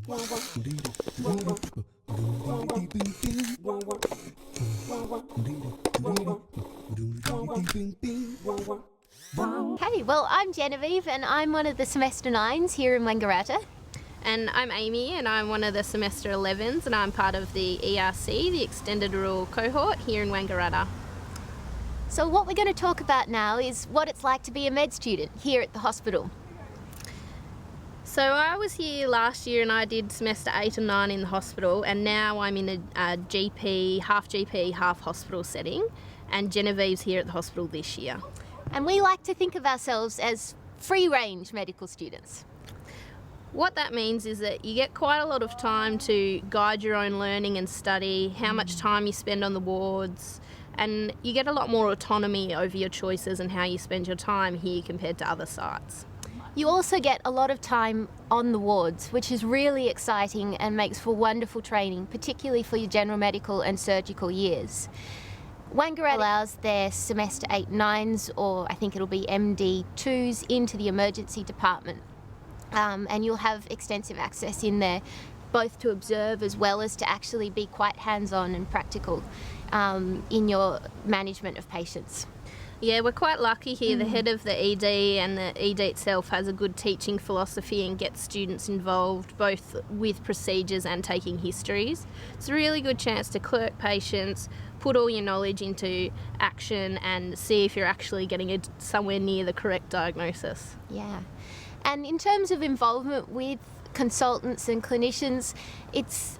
Hey, well, I'm Genevieve and I'm one of the Semester 9s here in Wangaratta. And I'm Amy and I'm one of the Semester 11s and I'm part of the ERC, the Extended Rural Cohort here in Wangaratta. So what we're going to talk about now is what it's like to be a med student here at the hospital. So I was here last year and I did Semester 8 and 9 in the hospital, and now I'm in a GP, half hospital setting, and Genevieve's here at the hospital this year. And we like to think of ourselves as free-range medical students. What that means is that you get quite a lot of time to guide your own learning and study, how much time you spend on the wards, and you get a lot more autonomy over your choices and how you spend your time here compared to other sites. You also get a lot of time on the wards, which is really exciting and makes for wonderful training, particularly for your general medical and surgical years. Wangaratta allows their Semester 8 9s, or I think it'll be MD 2s, into the emergency department. And you'll have extensive access in there, both to observe as well as to actually be quite hands-on and practical in your management of patients. Yeah, we're quite lucky here. The head of the ED and the ED itself has a good teaching philosophy and gets students involved both with procedures and taking histories. It's a really good chance to clerk patients, put all your knowledge into action and see if you're actually getting somewhere near the correct diagnosis. Yeah. And in terms of involvement with consultants and clinicians, it's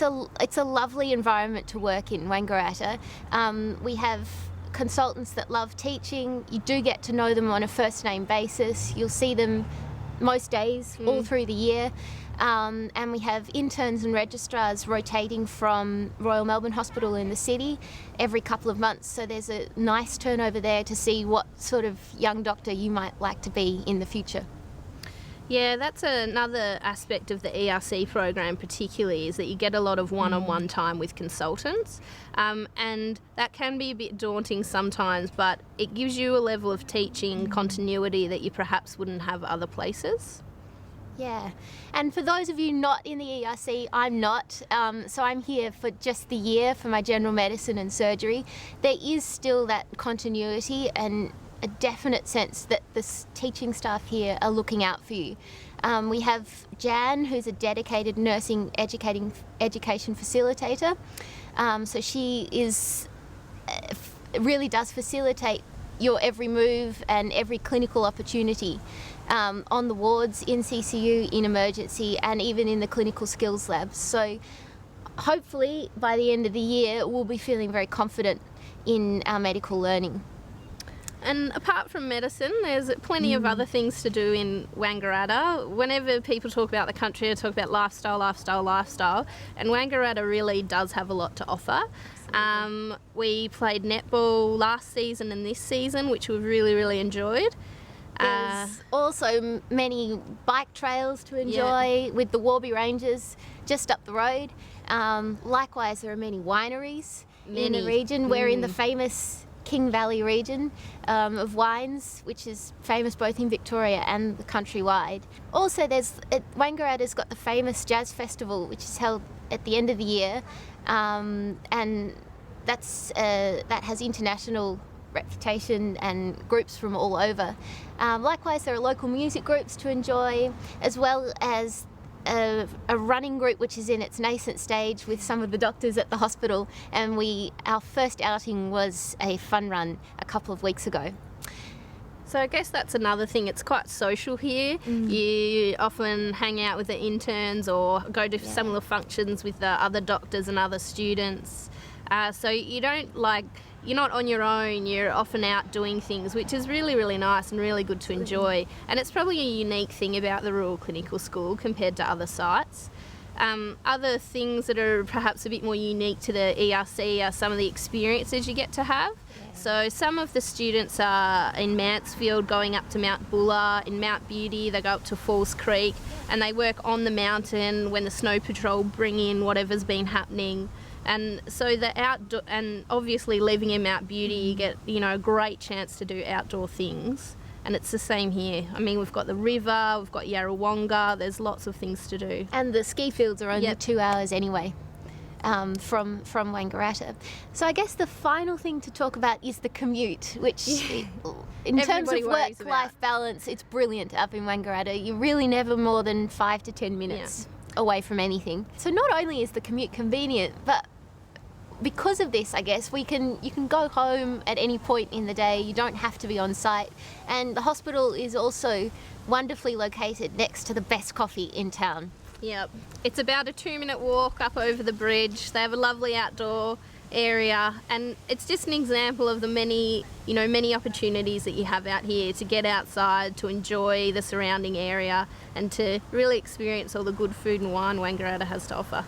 a lovely environment to work in Wangaratta. We have consultants that love teaching. You do get to know them on a first name basis. You'll see them most days all through the year. And we have interns and registrars rotating from Royal Melbourne Hospital in the city every couple of months. So there's a nice turnover there to see what sort of young doctor you might like to be in the future. Yeah, that's another aspect of the ERC program particularly, is that you get a lot of one-on-one time with consultants, and that can be a bit daunting sometimes, but it gives you a level of teaching continuity that you perhaps wouldn't have other places. Yeah, and for those of you not in the ERC, I'm not, so I'm here for just the year for my general medicine and surgery. There is still that continuity and a definite sense that the teaching staff here are looking out for you. We have Jan, who's a dedicated nursing education facilitator. So she is really does facilitate your every move and every clinical opportunity on the wards, in CCU, in emergency, and even in the clinical skills labs. So hopefully by the end of the year, we'll be feeling very confident in our medical learning. And apart from medicine, there's plenty of other things to do in Wangaratta. Whenever people talk about the country, they talk about lifestyle, and Wangaratta really does have a lot to offer. We played netball last season and this season, which we've really enjoyed. There's also many bike trails to enjoy with the Warby Ranges just up the road. Likewise, there are many wineries in the region. We're in the famous King Valley region of wines, which is famous both in Victoria and the countrywide. Also, Wangaratta's got the famous jazz festival, which is held at the end of the year, and that has international reputation and groups from all over. Likewise, there are local music groups to enjoy, as well as a running group which is in its nascent stage with some of the doctors at the hospital, and our first outing was a fun run a couple of weeks ago. So I guess that's another thing, it's quite social here. You often hang out with the interns or go to similar functions with the other doctors and other students. So you're not on your own, you're often out doing things, which is really nice and really good to enjoy. And it's probably a unique thing about the Rural Clinical School compared to other sites. Other things that are perhaps a bit more unique to the ERC are some of the experiences you get to have. So some of the students are in Mansfield going up to Mount Buller. In Mount Beauty they go up to Falls Creek and they work on the mountain when the snow patrol bring in whatever's been happening. And so and obviously living in Mount Beauty you get a great chance to do outdoor things. And it's the same here. I mean, we've got the river, we've got Yarrawonga, there's lots of things to do. And the ski fields are only Yep. 2 hours anyway from Wangaratta. So I guess the final thing to talk about is the commute, which in terms Everybody of worries work-life balance, it's brilliant up in Wangaratta. You're really never more than 5 to 10 minutes away from anything. So not only is the commute convenient, but because of this, I guess, you can go home at any point in the day. You don't have to be on site. And the hospital is also wonderfully located next to the best coffee in town. Yep. It's about a 2-minute walk up over the bridge. They have a lovely outdoor area, and it's just an example of the many opportunities that you have out here to get outside, to enjoy the surrounding area, and to really experience all the good food and wine Wangaratta has to offer.